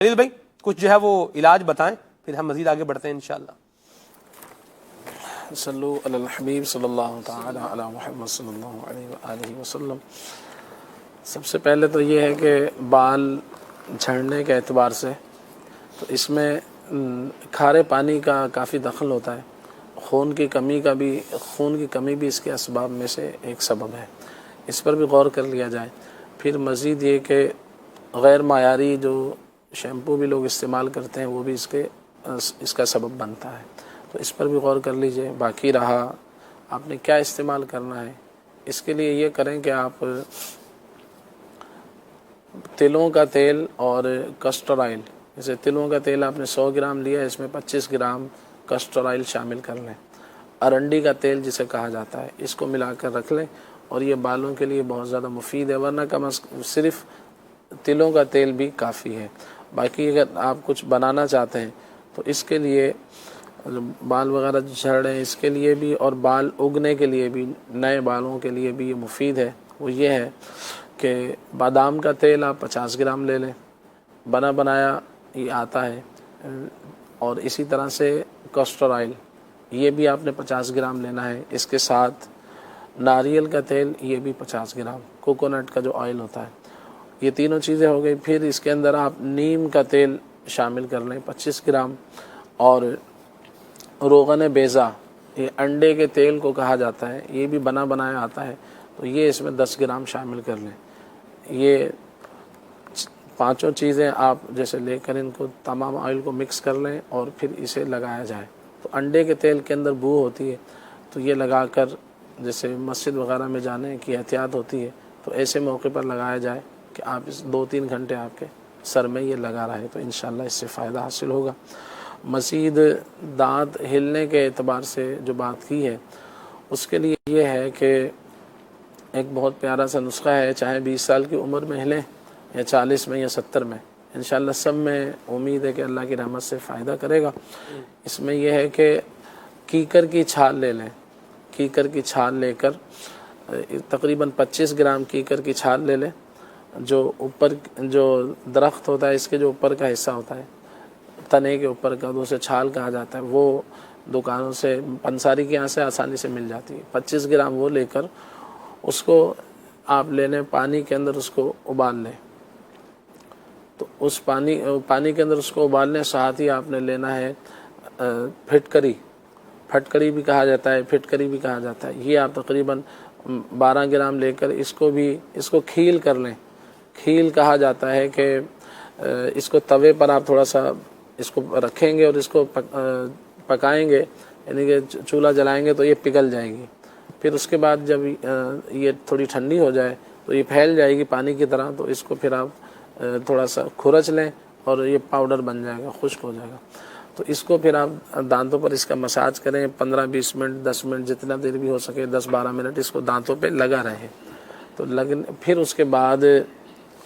خلیل بھائی کچھ جو ہے وہ علاج بتائیں، پھر ہم مزید آگے بڑھتے ہیں انشاءاللہ۔ صلو علی الحبیب صلی اللہ تعالی علی محمد صلی اللہ علیہ وآلہ وسلم۔ سب سے پہلے تو یہ ہے کہ بال جھڑنے کے اعتبار سے تو اس میں کھارے پانی کا کافی دخل ہوتا ہے، خون کی کمی بھی اس کے اسباب میں سے ایک سبب ہے، اس پر بھی غور کر لیا جائے۔ پھر مزید یہ کہ غیر معیاری جو شیمپو بھی لوگ استعمال کرتے ہیں وہ بھی اس کا سبب بنتا ہے، تو اس پر بھی غور کر لیجئے۔ باقی رہا آپ نے کیا استعمال کرنا ہے، اس کے لیے یہ کریں کہ آپ تلوں کا تیل اور کسٹر آئل، جیسے تلوں کا تیل آپ نے 100 گرام لیا، اس میں 25 گرام کسٹر آئل شامل کر لیں۔ ارنڈی کا تیل جسے کہا جاتا ہے، اس کو ملا کر رکھ لیں، اور یہ بالوں کے لیے بہت زیادہ مفید ہے، ورنہ صرف تلوں کا تیل بھی کافی ہے۔ باقی اگر آپ کچھ بنانا چاہتے ہیں تو اس کے لیے بال وغیرہ جھڑ رہے ہیں اس کے لیے بھی، اور بال اگنے کے لیے بھی، نئے بالوں کے لیے بھی یہ مفید ہے۔ وہ یہ ہے کہ بادام کا تیل آپ 50 گرام لے لیں، بنا بنایا یہ آتا ہے، اور اسی طرح سے کسٹر آئل یہ بھی آپ نے 50 گرام لینا ہے۔ اس کے ساتھ ناریل کا تیل یہ بھی 50 گرام، کوکونٹ کا جو آئل ہوتا ہے، یہ تینوں چیزیں ہو گئی۔ پھر اس کے اندر آپ نیم کا تیل شامل کر لیں 25 گرام، اور روغن بیضا یہ انڈے کے تیل کو کہا جاتا ہے، یہ بھی بنا بنایا آتا ہے، تو یہ اس میں 10 گرام شامل کر لیں۔ یہ پانچوں چیزیں آپ جیسے لے کر ان کو تمام آئل کو مکس کر لیں اور پھر اسے لگایا جائے۔ تو انڈے کے تیل کے اندر بو ہوتی ہے، تو یہ لگا کر جیسے مسجد وغیرہ میں جانے کی احتیاط ہوتی ہے تو ایسے موقع پر لگایا جائے کہ آپ اس 2-3 گھنٹے آپ کے سر میں یہ لگا رہے، تو انشاءاللہ اس سے فائدہ حاصل ہوگا۔ مزید دانت ہلنے کے اعتبار سے جو بات کی ہے اس کے لیے یہ ہے کہ ایک بہت پیارا سا نسخہ ہے، چاہے 20 سال کی عمر میں ہلیں یا 40 میں یا 70 میں، انشاءاللہ سب میں امید ہے کہ اللہ کی رحمت سے فائدہ کرے گا۔ اس میں یہ ہے کہ کیکر کی چھال لے لیں، کیکر کی چھال لے کر تقریباً 25 گرام کیکر کی چھال لے لیں، جو اوپر جو درخت ہوتا ہے اس کے جو اوپر کا حصہ ہوتا ہے، تنے کے اوپر کا، تو اسے چھال کہا جاتا ہے، وہ دکانوں سے پنساری کے یہاں سے آسانی سے مل جاتی ہے۔ 25 گرام وہ لے کر اس کو آپ لے لیں، پانی کے اندر اس کو ابال لیں، تو اس پانی کے اندر اس کو ابال لیں۔ ساتھ ہی آپ نے لینا ہے پھٹکری بھی کہا جاتا ہے، پھٹکری بھی کہا جاتا ہے، یہ آپ تقریباً 12 گرام لے کر اس کو کھیل کر لیں۔ کھیل کہا جاتا ہے کہ اس کو توے پر آپ تھوڑا سا اس کو رکھیں گے اور اس کو پکائیں گے، یعنی کہ چولہا جلائیں گے تو یہ پگھل جائے گی۔ پھر اس کے بعد جب یہ تھوڑی ٹھنڈی ہو جائے تو یہ پھیل جائے گی پانی کی طرح، تو اس کو پھر آپ تھوڑا سا کھرچ لیں اور یہ پاؤڈر بن جائے گا، خشک ہو جائے گا۔ تو اس کو پھر آپ دانتوں پر اس کا مساج کریں، 15-20 منٹ 10 منٹ جتنا دیر بھی ہو سکے، 10-12 منٹ اس کو دانتوں پہ لگا رہے۔ تو پھر اس کے بعد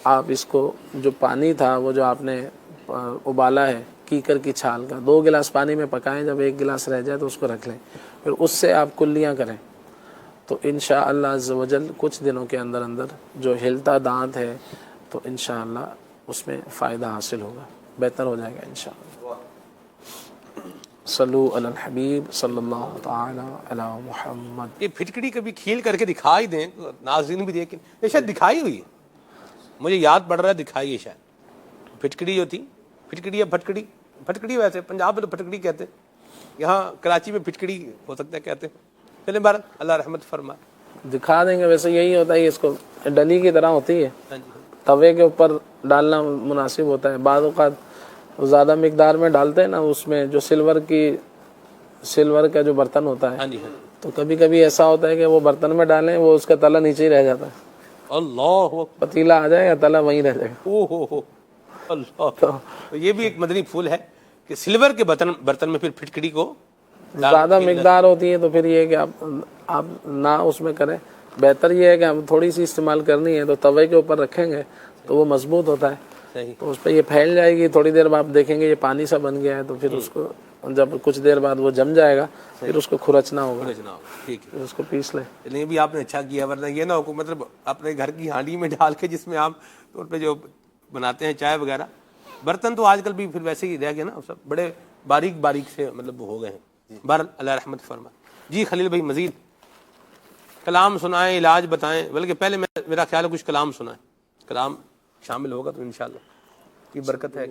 آپ اس کو جو پانی تھا وہ جو آپ نے ابالا ہے کیکر کی چھال کا، 2 گلاس پانی میں پکائیں، جب 1 گلاس رہ جائے تو اس کو رکھ لیں، پھر اس سے آپ کلیاں کریں، تو انشاءاللہ عز و جل کچھ دنوں کے اندر جو ہلتا دانت ہے تو انشاءاللہ اس میں فائدہ حاصل ہوگا، بہتر ہو جائے گا انشاءاللہ۔ صلو علی الحبیب صلی اللہ تعالی علی محمد۔ یہ پھٹکڑی کبھی کھیل کر کے دکھا ہی دیں، ناظرین بھی دیکھیں، یہ شاید دکھائی ہوئی ہے، مجھے یاد پڑ رہا ہے دکھائی ہے شاید۔ پھٹکڑی جو تھی، پھٹکڑی یا پھٹکڑی ویسے پنجاب میں تو پھٹکڑی کہتے ہیں، یہاں کراچی میں پھٹکڑی ہو سکتا ہے کہتے ہیں۔ چلیں بہرحال اللہ رحمت فرمائے، دکھا دیں گے۔ ویسے یہی ہوتا ہے، اس کو ڈلی کی طرح ہوتی ہے، توے کے اوپر ڈالنا مناسب ہوتا ہے۔ بعض اوقات زیادہ مقدار میں ڈالتے ہیں نا، اس میں جو سلور کا جو برتن ہوتا ہے، تو کبھی کبھی ایسا ہوتا ہے کہ وہ برتن میں ڈالیں، وہ اس کا تلا نیچے ہی رہ جاتا ہے، اللہ پتیلا آ جائے گا، تلا وہیں رہ جائے گا۔ اوہ اللہ، تو یہ بھی ایک مدنی پھول ہے کہ سلور کے برتن میں پھر پھٹکڑی کو زیادہ مقدار ہوتی ہے تو پھر یہ ہے کہ آپ نہ اس میں کریں، بہتر یہ ہے کہ ہم تھوڑی سی استعمال کرنی ہے تو توے کے اوپر رکھیں گے تو وہ مضبوط ہوتا ہے، تو اس پہ یہ پھیل جائے گی، تھوڑی دیر بعد آپ دیکھیں گے یہ پانی سا بن گیا ہے، تو پھر اس کو جب کچھ دیر بعد وہ جم جائے گا پھر اس کو کھرچنا ہوگا، ٹھیک ہے، پھر اس کو پیس لیں۔ لیکن بھی آپ نے اچھا کیا، ورنہ یہ نہ ہو مطلب اپنے گھر کی ہانڈی میں ڈال کے جس میں عام طور پہ جو بناتے ہیں چائے وغیرہ، برتن تو آج کل بھی پھر ویسے ہی رہ گئے نا، سب بڑے باریک باریک سے مطلب ہو گئے ہیں. بہر اللہ رحمت فرمائے. جی خلیل بھائی مزید کلام سنائیں، علاج بتائیں، بلکہ پہلے میرا خیال ہے کچھ کلام سنائیں، کلام شامل ہوگا تو انشاءاللہ کی برکت ہے.